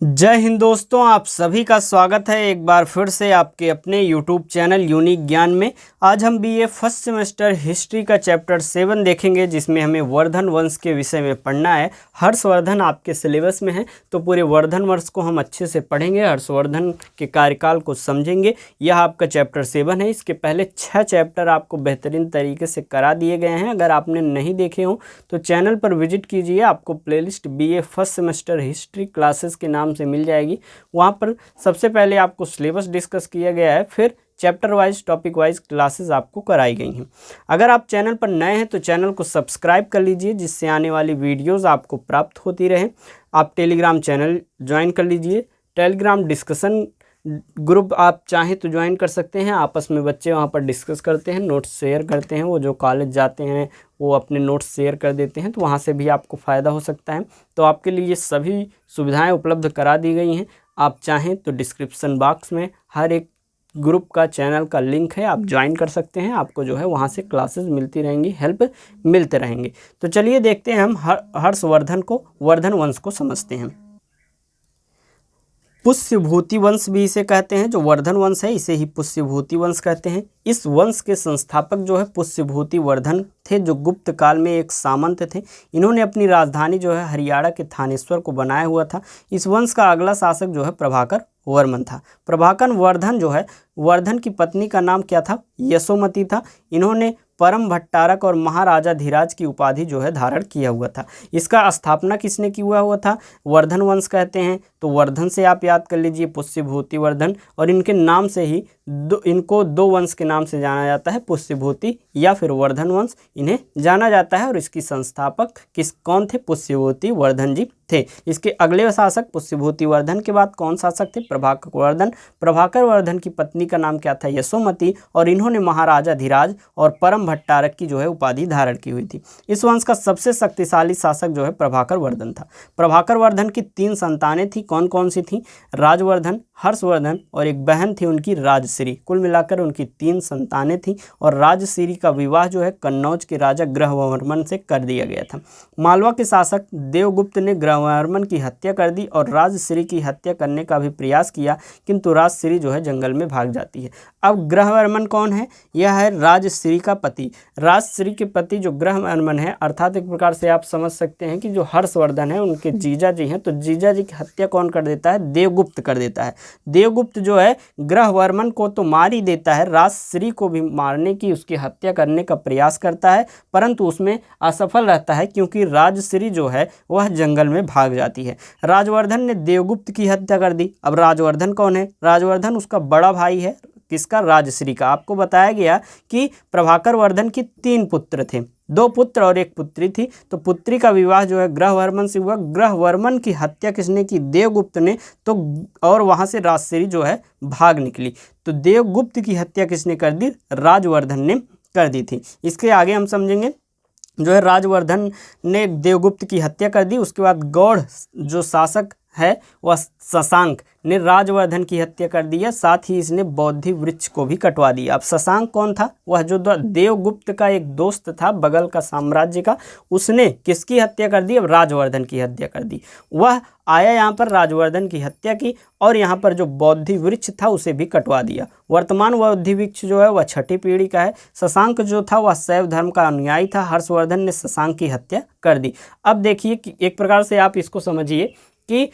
जय हिंद दोस्तों, आप सभी का स्वागत है एक बार फिर से आपके अपने YouTube चैनल यूनिक ज्ञान में। आज हम बीए फर्स्ट सेमेस्टर हिस्ट्री का चैप्टर 7 देखेंगे, जिसमें हमें वर्धन वंश के विषय में पढ़ना है। हर्षवर्धन आपके सिलेबस में है, तो पूरे वर्धन वंश को हम अच्छे से पढ़ेंगे, हर्षवर्धन के कार्यकाल को समझेंगे। यह आपका चैप्टर 7 है। इसके पहले 6 चैप्टर आपको बेहतरीन तरीके से करा दिए गए हैं। अगर आपने नहीं देखे हो तो चैनल पर विजिट कीजिए, आपको playlist BA first semester history classes के नाम से मिल जाएगी। वहाँ पर सबसे पहले आपको सिलेबस डिस्कस किया गया है, फिर chapter wise topic wise classes आपको कराई गई हैं। अगर आप चैनल पर नए हैं तो चैनल को सब्सक्राइब कर लीजिए, जिससे आने वाली वीडियोस आपको प्राप्त होती रहे। आप टेलीग्राम चैनल ज्वाइन कर लीजिए। टेलीग्राम डिस्कशन ग्रुप आप चाहें तो ज्वाइन कर सकते हैं। आपस में बच्चे वहाँ पर डिस्कस करते हैं, नोट्स शेयर करते हैं। वो जो कॉलेज जाते हैं वो अपने नोट्स शेयर कर देते हैं, तो वहाँ से भी आपको फ़ायदा हो सकता है। तो आपके लिए ये सभी सुविधाएं उपलब्ध करा दी गई हैं। आप चाहें तो डिस्क्रिप्शन बॉक्स में हर एक ग्रुप का चैनल का लिंक है, आप ज्वाइन कर सकते हैं। आपको जो है वहाँ से क्लासेस मिलती रहेंगी, हेल्प मिलते रहेंगे। तो चलिए देखते हैं, हम हर्षवर्धन को, वर्धन वंश को समझते हैं। पुष्यभूति वंश भी इसे कहते हैं। जो वर्धन वंश है इसे ही पुष्यभूति वंश कहते हैं। इस वंश के संस्थापक जो है पुष्यभूति वर्धन थे, जो गुप्त काल में एक सामंत थे। इन्होंने अपनी राजधानी जो है हरियाणा के थानेश्वर को बनाया हुआ था। इस वंश का अगला शासक जो है प्रभाकर वर्मन था। प्रभाकर वर्धन जो है, वर्धन की पत्नी का नाम क्या था? यशोमती था। इन्होंने परम भट्टारक और महाराजा धीराज की उपाधि जो है धारण किया हुआ था। इसका स्थापना किसने किया हुआ था? वर्धन वंश कहते हैं। तो वर्धन से आप याद कर लीजिए पुष्यभूति वर्धन, और इनके नाम से ही इनको दो वंश के नाम से जाना जाता है, पुष्यभूति या फिर वर्धन वंश इन्हें जाना जाता है। और इसकी संस्थापक कौन थे? पुष्यभूति वर्धन जी थे। इसके अगले शासक पुष्यभूति वर्धन के बाद कौन शासक थे? प्रभाकर वर्धन। प्रभाकर वर्धन की पत्नी का नाम क्या था? यशोमती। और इन्होंने महाराजा धीराज और परम भट्टारक की जो है उपाधि धारण की हुई थी। इस वंश का सबसे शक्तिशाली शासक जो है प्रभाकर वर्धन था। प्रभाकर वर्धन की 3 संतानें थी। कौन कौन सी थी? राजवर्धन, हर्षवर्धन और एक बहन थी उनकी राजश्री। कुल मिलाकर उनकी 3 संतानें थी। और राजश्री का विवाह जो है कन्नौज के राजा ग्रहवर्मन से कर दिया गया था। मालवा के शासक देवगुप्त ने ग्रहवर्मन की हत्या कर दी और राजश्री की हत्या करने का भी प्रयास किया, किंतु राजश्री जो है जंगल में भाग जाती है। अब ग्रहवर्मन कौन है? यह है राजश्री का पति। राजश्री के पति जो ग्रहवर्मन है, अर्थात एक प्रकार से आप समझ सकते हैं कि जो हर्षवर्धन है उनके जीजा जी हैं। तो जीजा जी की हत्या कौन कर देता है? देवगुप्त कर देता है। देवगुप्त जो है ग्रहवर्मन को तो मार ही देता है, राजश्री को भी मारने की, उसकी हत्या करने का प्रयास करता है, परंतु उसमें असफल रहता है, क्योंकि राजश्री जो है वह जंगल में भाग जाती है। राजवर्धन ने देवगुप्त की हत्या कर दी। अब राजवर्धन कौन है? राजवर्धन उसका बड़ा भाई है। किसका? राजश्री का। आपको बताया गया कि प्रभाकर वर्धन की 3 पुत्र थे, 2 पुत्र और 1 पुत्री थी। तो पुत्री का विवाह जो है ग्रहवर्मन से हुआ। ग्रहवर्मन की हत्या किसने की? देवगुप्त ने। तो और वहाँ से राजश्री जो है भाग निकली। तो देवगुप्त की हत्या किसने कर दी? राजवर्धन ने कर दी थी। इसके आगे हम समझेंगे, जो है राजवर्धन ने देवगुप्त की हत्या कर दी। उसके बाद गौड़ जो शासक है वह शशांक ने राजवर्धन की हत्या कर दी है, साथ ही इसने बौद्धि वृक्ष को भी कटवा दिया। अब शशांक कौन था? वह जो देवगुप्त का एक दोस्त था बगल का साम्राज्य का, उसने किसकी हत्या कर दी? अब राजवर्धन की हत्या कर दी। वह आया यहाँ पर, राजवर्धन की हत्या की, और यहाँ पर जो बौद्धि वृक्ष था उसे भी कटवा दिया। वर्तमान बौद्धि वृक्ष जो है वह 6ठी पीढ़ी का है। शशांक जो था वह शैव धर्म का अनुयायी था। हर्षवर्धन ने शशांक की हत्या कर दी। अब देखिए कि एक प्रकार से आप इसको समझिए कि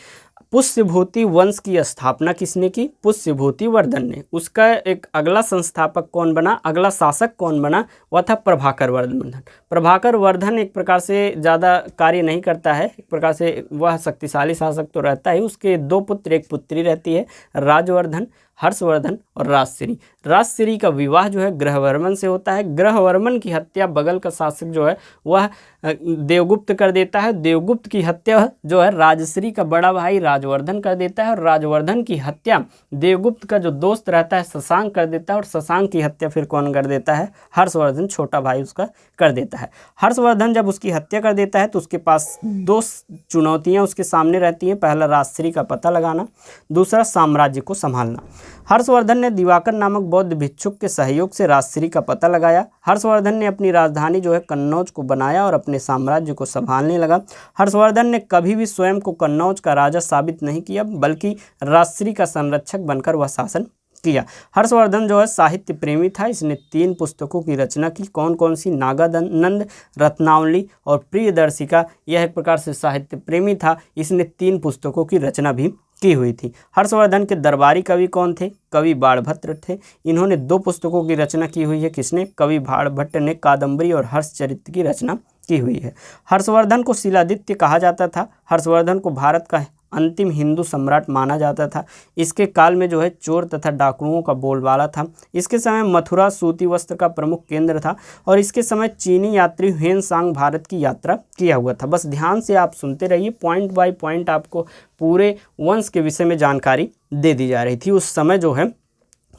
पुष्यभूति वंश की स्थापना किसने की? पुष्यभूति वर्धन ने। उसका एक अगला संस्थापक कौन बना? अगला शासक कौन बना? वह था प्रभाकर वर्धन। प्रभाकर वर्धन एक प्रकार से ज़्यादा कार्य नहीं करता है, एक प्रकार से वह शक्तिशाली शासक तो रहता है। उसके 2 पुत्र 1 पुत्री रहती है, राजवर्धन, हर्षवर्धन और राजश्री। राजश्री का विवाह जो है ग्रहवर्मन से होता है। ग्रहवर्मन की हत्या बगल का शासक जो है वह देवगुप्त कर देता है। देवगुप्त की हत्या जो है राजश्री का बड़ा भाई राजवर्धन कर देता है, और राजवर्धन की हत्या देवगुप्त का जो दोस्त रहता है शशांक कर देता है, और शशांक की हत्या फिर कौन कर देता है? हर्षवर्धन, छोटा भाई उसका, कर देता है। हर्षवर्धन जब उसकी हत्या कर देता है तो उसके पास 2 चुनौतियाँ उसके सामने रहती हैं। पहला राजश्री का पता लगाना, दूसरा साम्राज्य को संभालना। हर्षवर्धन ने दिवाकर नामक बौद्ध भिक्षुक के सहयोग से राजश्री का पता लगाया। हर्षवर्धन ने अपनी राजधानी जो है कन्नौज को बनाया और अपने साम्राज्य को संभालने लगा। हर्षवर्धन ने कभी भी स्वयं को कन्नौज का राजा साबित नहीं किया, बल्कि राजश्री का संरक्षक बनकर वह शासन किया। हर्षवर्धन जो है साहित्य प्रेमी था। इसने 3 पुस्तकों की रचना की। कौन कौन सी? नागानंद, रत्नावली और प्रियदर्शिका। यह एक प्रकार से साहित्य प्रेमी था। इसने 3 पुस्तकों की रचना भी की हुई थी। हर्षवर्धन के दरबारी कवि कौन थे? कवि बाणभट्ट थे। इन्होंने 2 पुस्तकों की रचना की हुई है। किसने? कवि बाणभट्ट ने कादंबरी और हर्षचरित्र की रचना की हुई है। हर्षवर्धन को शिलादित्य कहा जाता था। हर्षवर्धन को भारत का अंतिम हिंदू सम्राट माना जाता था। इसके काल में जो है चोर तथा डाकुओं का बोलबाला था। इसके समय मथुरा सूती वस्त्र का प्रमुख केंद्र था और इसके समय चीनी यात्री ह्वेन-सांग भारत की यात्रा किया हुआ था। बस ध्यान से आप सुनते रहिए, पॉइंट बाय पॉइंट आपको पूरे वंश के विषय में जानकारी दे दी जा रही थी। उस समय जो है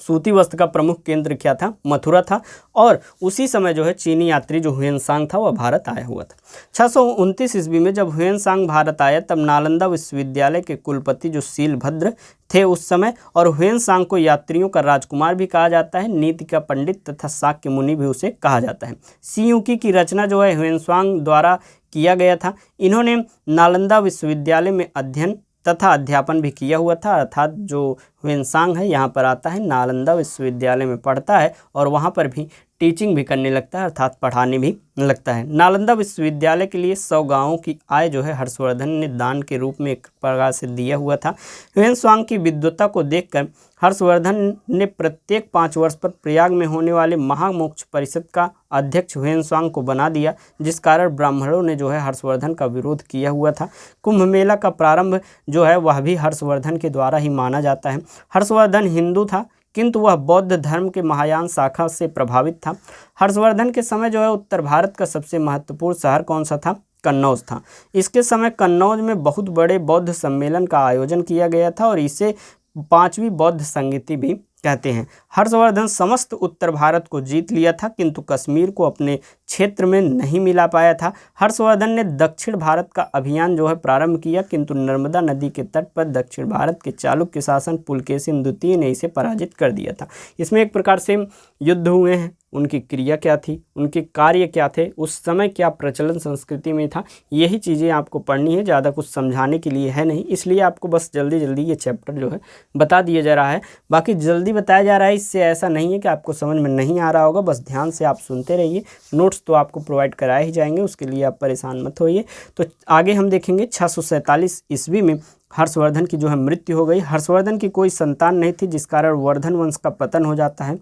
सूती वस्त्र का प्रमुख केंद्र क्या था? मथुरा था। और उसी समय जो है चीनी यात्री जो ह्वेन-सांग था वह भारत आया हुआ था। 629 ईस्वी में जब ह्वेन-सांग भारत आया तब नालंदा विश्वविद्यालय के कुलपति जो शीलभद्र थे उस समय, और ह्वेन-सांग को यात्रियों का राजकुमार भी कहा जाता है, नीति का पंडित तथा शाक्य मुनि भी उसे कहा जाता है। सियुकी की रचना जो है ह्वेन-सांग द्वारा किया गया था। इन्होंने नालंदा विश्वविद्यालय में अध्ययन तथा अध्यापन भी किया हुआ था। अर्थात जो ह्वेन-सांग है यहाँ पर आता है, नालंदा विश्वविद्यालय में पढ़ता है और वहाँ पर भी टीचिंग भी करने लगता है, अर्थात पढ़ाने भी लगता है। नालंदा विश्वविद्यालय के लिए 100 गाँवों की आय जो है हर्षवर्धन ने दान के रूप में एक प्रकार से दिया हुआ था। ह्वेन-सांग की विद्वता को देखकर हर्षवर्धन ने प्रत्येक 5 वर्ष पर प्रयाग में होने वाले महामोक्ष परिषद का अध्यक्ष ह्वेन-सांग को बना दिया, जिस कारण ब्राह्मणों ने जो है हर्षवर्धन का विरोध किया हुआ था। कुंभ मेला का प्रारंभ जो है वह भी हर्षवर्धन के द्वारा ही माना जाता है। हर्षवर्धन हिंदू था किंतु वह बौद्ध धर्म के महायान शाखा से प्रभावित था। हर्षवर्धन के समय जो है उत्तर भारत का सबसे महत्वपूर्ण शहर कौन सा था? कन्नौज था। इसके समय कन्नौज में बहुत बड़े बौद्ध सम्मेलन का आयोजन किया गया था और इसे 5वीं बौद्ध संगीति भी कहते हैं। हर्षवर्धन समस्त उत्तर भारत को जीत लिया था किंतु कश्मीर को अपने क्षेत्र में नहीं मिला पाया था। हर्षवर्धन ने दक्षिण भारत का अभियान जो है प्रारंभ किया किंतु नर्मदा नदी के तट पर दक्षिण भारत के चालुक्य शासक पुलकेशिन द्वितीय ने इसे पराजित कर दिया था। इसमें एक प्रकार से युद्ध हुए हैं, उनकी क्रिया क्या थी, उनके कार्य क्या थे, उस समय क्या प्रचलन संस्कृति में था, यही चीज़ें आपको पढ़नी है। ज़्यादा कुछ समझाने के लिए है नहीं, इसलिए आपको बस जल्दी जल्दी ये चैप्टर जो है बता दिया जा रहा है। बाकी जल्दी बताया जा रहा है, इससे ऐसा नहीं है कि आपको समझ में नहीं आ रहा होगा। बस ध्यान से आप सुनते रहिए। नोट्स तो आपको प्रोवाइड कराए ही जाएंगे, उसके लिए आप परेशान मत होइए। तो आगे हम देखेंगे 647 ईस्वी में हर्षवर्धन की जो है मृत्यु हो गई। हर्षवर्धन की कोई संतान नहीं थी, जिस कारण वर्धन वंश का पतन हो जाता है।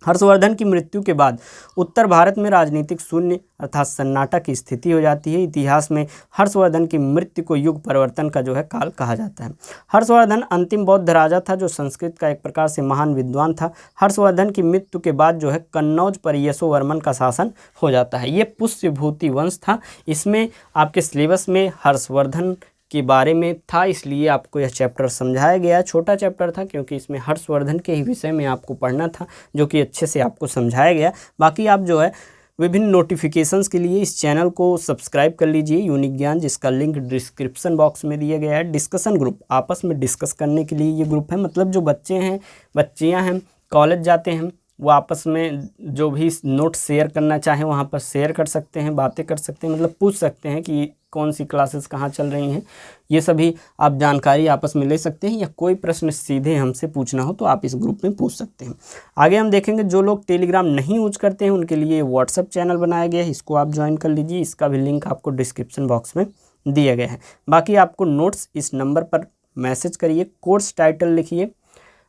हर्षवर्धन की मृत्यु के बाद उत्तर भारत में राजनीतिक शून्य अर्थात सन्नाटा की स्थिति हो जाती है। इतिहास में हर्षवर्धन की मृत्यु को युग परिवर्तन का जो है काल कहा जाता है। हर्षवर्धन अंतिम बौद्ध राजा था जो संस्कृत का एक प्रकार से महान विद्वान था। हर्षवर्धन की मृत्यु के बाद जो है कन्नौज पर यशोवर्मन का शासन हो जाता है। ये पुष्यभूति वंश था। इसमें आपके सिलेबस में हर्षवर्धन के बारे में था, इसलिए आपको यह चैप्टर समझाया गया। छोटा चैप्टर था क्योंकि इसमें हर्षवर्धन के ही विषय में आपको पढ़ना था, जो कि अच्छे से आपको समझाया गया। बाकी आप जो है विभिन्न नोटिफिकेशंस के लिए इस चैनल को सब्सक्राइब कर लीजिए, यूनिक ज्ञान, जिसका लिंक डिस्क्रिप्शन बॉक्स में दिया गया है। डिस्कशन ग्रुप, आपस में डिस्कस करने के लिए ये ग्रुप है। मतलब जो बच्चे हैं, बच्चियाँ हैं, कॉलेज जाते हैं, वो आपस में जो भी नोट शेयर करना चाहें वहाँ पर शेयर कर सकते हैं, बातें कर सकते हैं, मतलब पूछ सकते हैं कि कौन सी क्लासेस कहाँ चल रही हैं। ये सभी आप जानकारी आपस में ले सकते हैं, या कोई प्रश्न सीधे हमसे पूछना हो तो आप इस ग्रुप में पूछ सकते हैं। आगे हम देखेंगे जो लोग टेलीग्राम नहीं यूज करते हैं उनके लिए व्हाट्सएप चैनल बनाया गया है, इसको आप ज्वाइन कर लीजिए। इसका भी लिंक आपको डिस्क्रिप्शन बॉक्स में दिया गया है। बाकी आपको नोट्स इस नंबर पर मैसेज करिए, कोर्स टाइटल लिखिए,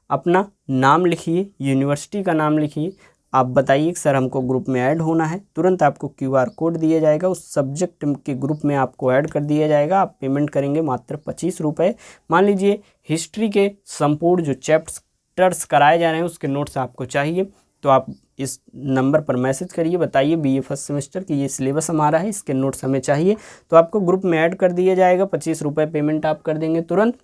अपना नाम लिखिए, यूनिवर्सिटी का नाम लिखिए, आप बताइए कि सर हमको ग्रुप में ऐड होना है। तुरंत आपको QR कोड दिया जाएगा, उस सब्जेक्ट के ग्रुप में आपको ऐड कर दिया जाएगा। आप पेमेंट करेंगे मात्र 25 रुपये। मान लीजिए हिस्ट्री के संपूर्ण जो चैप्टर्स कराए जा रहे हैं उसके नोट्स आपको चाहिए, तो आप इस नंबर पर मैसेज करिए, बताइए BA फर्स्ट सेमेस्टर की ये सिलेबस हमारा है, इसके नोट्स हमें चाहिए, तो आपको ग्रुप में ऐड कर दिया जाएगा। 25 रुपये पेमेंट आप कर देंगे तुरंत,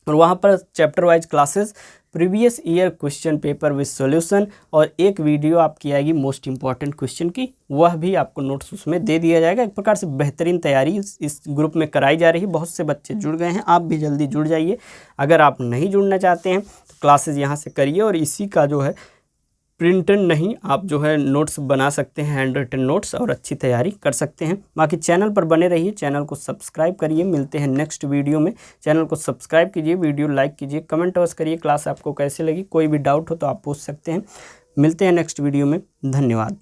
और वहाँ पर chapter wise classes, previous year question paper with solution, और एक वीडियो आपकी आएगी मोस्ट इंपॉर्टेंट क्वेश्चन की, वह भी आपको नोट्स उसमें दे दिया जाएगा। एक प्रकार से बेहतरीन तैयारी इस ग्रुप में कराई जा रही है। बहुत से बच्चे जुड़ गए हैं, आप भी जल्दी जुड़ जाइए। अगर आप नहीं जुड़ना चाहते हैं तो क्लासेस यहाँ से करिए, और इसी का जो है प्रिंटेड नहीं, आप जो है नोट्स बना सकते हैं, हैंड रिटन नोट्स, और अच्छी तैयारी कर सकते हैं। बाकी चैनल पर बने रहिए, चैनल को सब्सक्राइब करिए। मिलते हैं नेक्स्ट वीडियो में। चैनल को सब्सक्राइब कीजिए, वीडियो लाइक कीजिए, कमेंट अवश्य करिए क्लास आपको कैसे लगी। कोई भी डाउट हो तो आप पूछ सकते हैं। मिलते हैं नेक्स्ट वीडियो में। धन्यवाद।